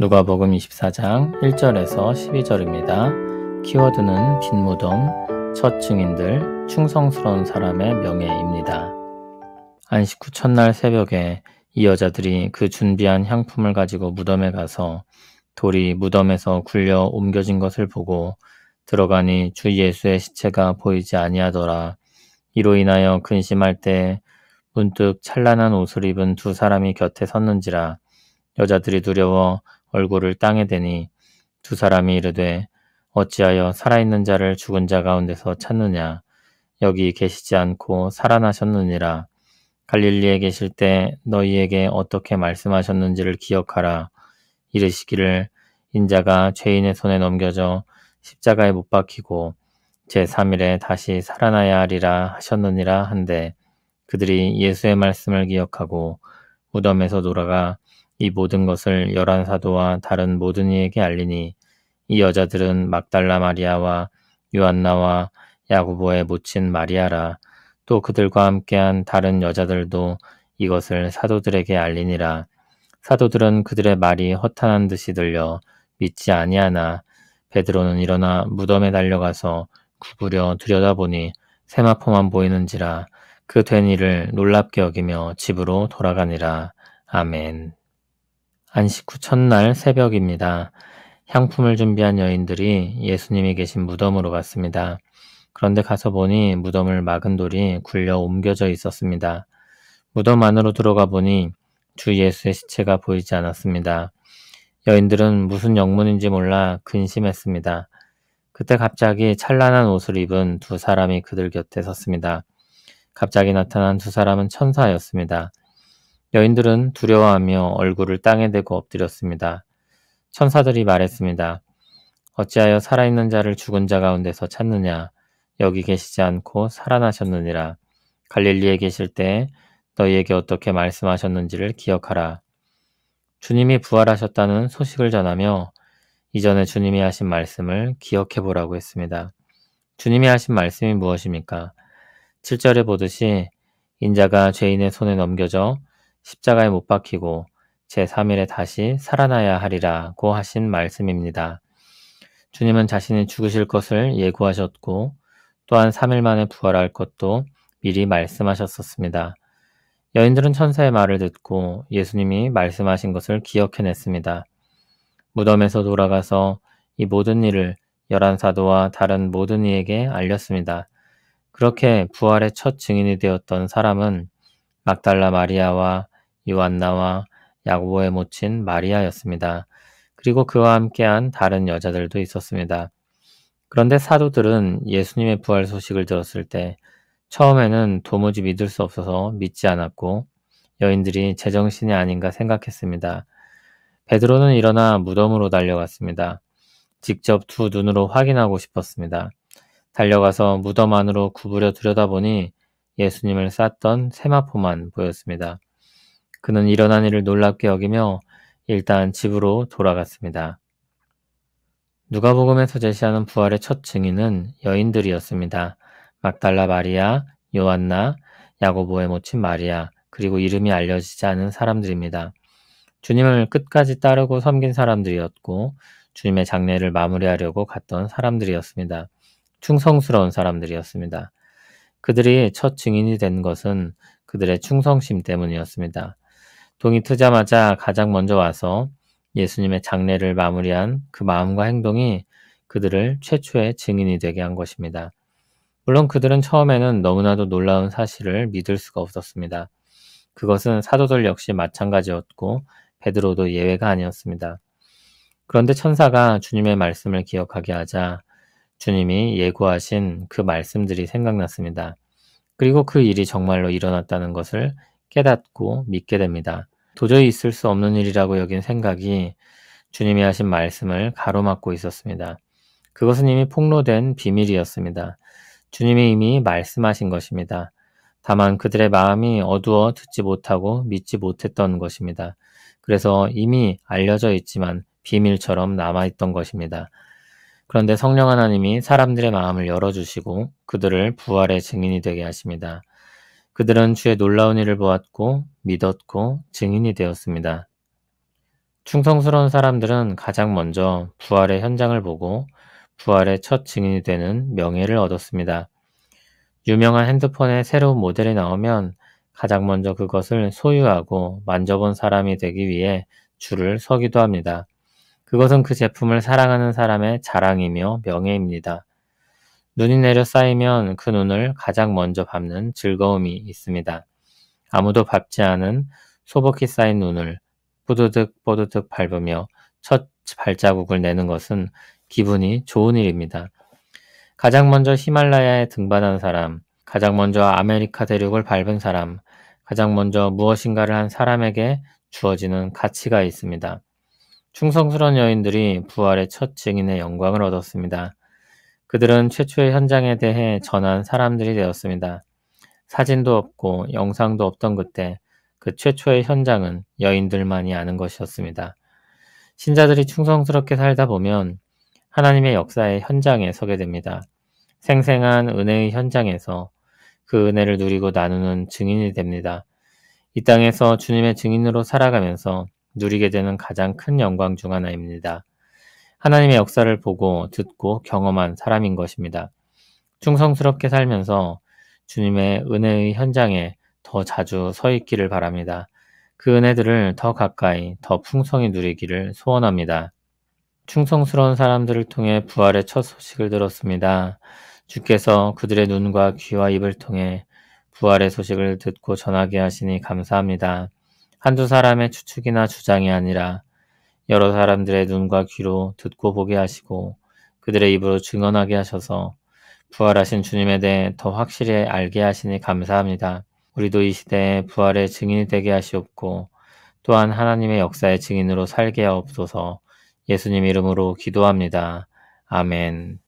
누가복음 24장 1절에서 12절입니다. 키워드는 빈 무덤, 첫 증인들, 충성스러운 사람의 명예입니다. 안식 후 첫날 새벽에 이 여자들이 그 준비한 향품을 가지고 무덤에 가서 돌이 무덤에서 굴려 옮겨진 것을 보고 들어가니 주 예수의 시체가 보이지 아니하더라. 이로 인하여 근심할 때 문득 찬란한 옷을 입은 두 사람이 곁에 섰는지라. 여자들이 두려워 얼굴을 땅에 대니 두 사람이 이르되 어찌하여 살아있는 자를 죽은 자 가운데서 찾느냐. 여기 계시지 않고 살아나셨느니라. 갈릴리에 계실 때 너희에게 어떻게 말씀하셨는지를 기억하라. 이르시기를 인자가 죄인의 손에 넘겨져 십자가에 못 박히고 제3일에 다시 살아나야 하리라 하셨느니라 한데, 그들이 예수의 말씀을 기억하고 무덤에서 돌아가 이 모든 것을 11사도와 다른 모든 이에게 알리니, 이 여자들은 막달라 마리아와 요한나와 야고보의 모친 마리아라. 또 그들과 함께한 다른 여자들도 이것을 사도들에게 알리니라. 사도들은 그들의 말이 허탄한 듯이 들려 믿지 아니하나 베드로는 일어나 무덤에 달려가서 구부려 들여다보니 세마포만 보이는지라. 그 된 일을 놀랍게 여기며 집으로 돌아가니라. 아멘. 안식 후 첫날 새벽입니다. 향품을 준비한 여인들이 예수님이 계신 무덤으로 갔습니다. 그런데 가서 보니 무덤을 막은 돌이 굴려 옮겨져 있었습니다. 무덤 안으로 들어가 보니 주 예수의 시체가 보이지 않았습니다. 여인들은 무슨 영문인지 몰라 근심했습니다. 그때 갑자기 찬란한 옷을 입은 두 사람이 그들 곁에 섰습니다. 갑자기 나타난 두 사람은 천사였습니다. 여인들은 두려워하며 얼굴을 땅에 대고 엎드렸습니다. 천사들이 말했습니다. 어찌하여 살아있는 자를 죽은 자 가운데서 찾느냐. 여기 계시지 않고 살아나셨느니라. 갈릴리에 계실 때 너희에게 어떻게 말씀하셨는지를 기억하라. 주님이 부활하셨다는 소식을 전하며 이전에 주님이 하신 말씀을 기억해 보라고 했습니다. 주님이 하신 말씀이 무엇입니까? 7절에 보듯이 인자가 죄인의 손에 넘겨져 십자가에 못 박히고 제3일에 다시 살아나야 하리라고 하신 말씀입니다. 주님은 자신이 죽으실 것을 예고하셨고 또한 3일 만에 부활할 것도 미리 말씀하셨었습니다. 여인들은 천사의 말을 듣고 예수님이 말씀하신 것을 기억해냈습니다. 무덤에서 돌아가서 이 모든 일을 11사도와 다른 모든 이에게 알렸습니다. 그렇게 부활의 첫 증인이 되었던 사람은 막달라 마리아와 요한나와 야고보의 모친 마리아였습니다. 그리고 그와 함께한 다른 여자들도 있었습니다. 그런데 사도들은 예수님의 부활 소식을 들었을 때 처음에는 도무지 믿을 수 없어서 믿지 않았고 여인들이 제정신이 아닌가 생각했습니다. 베드로는 일어나 무덤으로 달려갔습니다. 직접 두 눈으로 확인하고 싶었습니다. 달려가서 무덤 안으로 구부려 들여다보니 예수님을 쌌던 세마포만 보였습니다. 그는 일어난 일을 놀랍게 여기며 일단 집으로 돌아갔습니다. 누가복음에서 제시하는 부활의 첫 증인은 여인들이었습니다. 막달라 마리아, 요한나, 야고보의 모친 마리아, 그리고 이름이 알려지지 않은 사람들입니다. 주님을 끝까지 따르고 섬긴 사람들이었고 주님의 장례를 마무리하려고 갔던 사람들이었습니다. 충성스러운 사람들이었습니다. 그들이 첫 증인이 된 것은 그들의 충성심 때문이었습니다. 동이 트자마자 가장 먼저 와서 예수님의 장례를 마무리한 그 마음과 행동이 그들을 최초의 증인이 되게 한 것입니다. 물론 그들은 처음에는 너무나도 놀라운 사실을 믿을 수가 없었습니다. 그것은 사도들 역시 마찬가지였고 베드로도 예외가 아니었습니다. 그런데 천사가 주님의 말씀을 기억하게 하자 주님이 예고하신 그 말씀들이 생각났습니다. 그리고 그 일이 정말로 일어났다는 것을 깨닫고 믿게 됩니다. 도저히 있을 수 없는 일이라고 여긴 생각이 주님이 하신 말씀을 가로막고 있었습니다. 그것은 이미 폭로된 비밀이었습니다. 주님이 이미 말씀하신 것입니다. 다만 그들의 마음이 어두워 듣지 못하고 믿지 못했던 것입니다. 그래서 이미 알려져 있지만 비밀처럼 남아있던 것입니다. 그런데 성령 하나님이 사람들의 마음을 열어주시고 그들을 부활의 증인이 되게 하십니다. 그들은 주의 놀라운 일을 보았고 믿었고 증인이 되었습니다. 충성스러운 사람들은 가장 먼저 부활의 현장을 보고 부활의 첫 증인이 되는 명예를 얻었습니다. 유명한 핸드폰의 새로운 모델이 나오면 가장 먼저 그것을 소유하고 만져본 사람이 되기 위해 줄을 서기도 합니다. 그것은 그 제품을 사랑하는 사람의 자랑이며 명예입니다. 눈이 내려 쌓이면 그 눈을 가장 먼저 밟는 즐거움이 있습니다. 아무도 밟지 않은 소복히 쌓인 눈을 뽀드득 뽀드득 밟으며 첫 발자국을 내는 것은 기분이 좋은 일입니다. 가장 먼저 히말라야에 등반한 사람, 가장 먼저 아메리카 대륙을 밟은 사람, 가장 먼저 무엇인가를 한 사람에게 주어지는 가치가 있습니다. 충성스러운 여인들이 부활의 첫 증인의 영광을 얻었습니다. 그들은 최초의 현장에 대해 전한 사람들이 되었습니다. 사진도 없고 영상도 없던 그때 그 최초의 현장은 여인들만이 아는 것이었습니다. 신자들이 충성스럽게 살다 보면 하나님의 역사의 현장에 서게 됩니다. 생생한 은혜의 현장에서 그 은혜를 누리고 나누는 증인이 됩니다. 이 땅에서 주님의 증인으로 살아가면서 누리게 되는 가장 큰 영광 중 하나입니다. 하나님의 역사를 보고 듣고 경험한 사람인 것입니다. 충성스럽게 살면서 주님의 은혜의 현장에 더 자주 서 있기를 바랍니다. 그 은혜들을 더 가까이, 더 풍성히 누리기를 소원합니다. 충성스러운 사람들을 통해 부활의 첫 소식을 들었습니다. 주께서 그들의 눈과 귀와 입을 통해 부활의 소식을 듣고 전하게 하시니 감사합니다. 한두 사람의 추측이나 주장이 아니라 여러 사람들의 눈과 귀로 듣고 보게 하시고 그들의 입으로 증언하게 하셔서 부활하신 주님에 대해 더 확실히 알게 하시니 감사합니다. 우리도 이 시대에 부활의 증인이 되게 하시옵고 또한 하나님의 역사의 증인으로 살게 하옵소서. 예수님 이름으로 기도합니다. 아멘.